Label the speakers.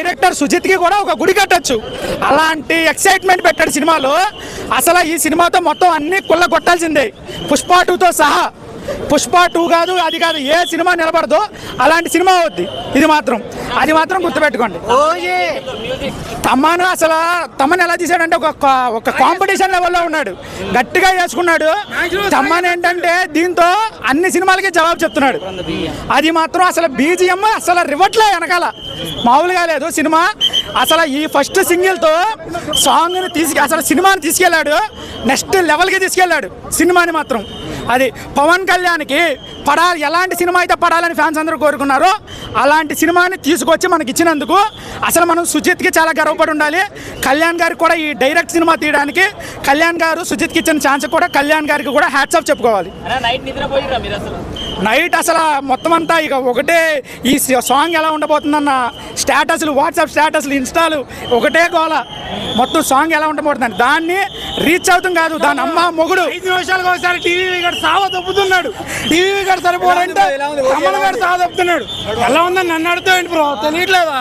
Speaker 1: Director సుజిత్కి కూడా ఒక గుడి కట్టచ్చు. అలాంటి ఎక్సైట్మెంట్ పెట్టాడు సినిమాలో. అసలు ఈ సినిమాతో మొత్తం అన్ని కుళ్ళ కొట్టాల్సిందే, పుష్ప 2తో సహా. పుష్ప 2 కాదు, అది కాదు, ఏ సినిమా నిలబడదో అలాంటి సినిమా అవుద్ది ఇది మాత్రం. అది మాత్రం గుర్తుపెట్టుకోండి. తమ్మని ఎలా తీసాడంటే ఒక కాంపిటీషన్ లెవెల్లో ఉన్నాడు, గట్టిగా చేసుకున్నాడు. తమ్మని ఏంటంటే దీంతో అన్ని సినిమాలకి జవాబు చెప్తున్నాడు. అది మాత్రం అసలు బీజిఎం అసలు రివట్లే వెనకాల, మామూలుగా లేదు సినిమా. అసలు ఈ ఫస్ట్ సింగిల్తో సాంగ్ని అసలు సినిమాని తీసుకెళ్ళాడు, నెక్స్ట్ లెవెల్కి తీసుకెళ్ళాడు సినిమాని మాత్రం. అది పవన్ కళ్యాణ్కి పడాలి, ఎలాంటి సినిమా అయితే పడాలని ఫ్యాన్స్ అందరూ కోరుకున్నారో అలాంటి సినిమాని తీసుకొచ్చి మనకి ఇచ్చినందుకు అసలు మనం సుజిత్కి చాలా గర్వపడి ఉండాలి. కళ్యాణ్ గారికి కూడా ఈ డైరెక్ట్ సినిమా తీయడానికి కళ్యాణ్ గారు సుజిత్కి ఇచ్చిన ఛాన్స్ కూడా కళ్యాణ్ గారికి కూడా హ్యాట్స్ ఆఫ్ చెప్పుకోవాలి. నైట్ అసలు మొత్తం అంతా ఇక ఒకటే ఈ సాంగ్ ఎలా ఉండబోతుందన్న స్టేటస్లు, వాట్సాప్ స్టేటస్లు, ఇన్స్టాలు ఒకటే గోల. మొత్తం సాంగ్ ఎలా ఉండబోతుందని దాన్ని రీచ్ అవుతుంది కాదు, దాని అమ్మ మొగుడు
Speaker 2: 5 నిమిషాలకు ఒకసారి టీవీ గడు సావ దొబ్బుతున్నాడు. టీవీ గడు సరిపోడంటే కమల్ గడు సావ దొబ్బుతున్నాడు. ఎలా ఉందని నన్ను అడుగుతావు ఏంటి బ్రో, తెలియట్లేదా?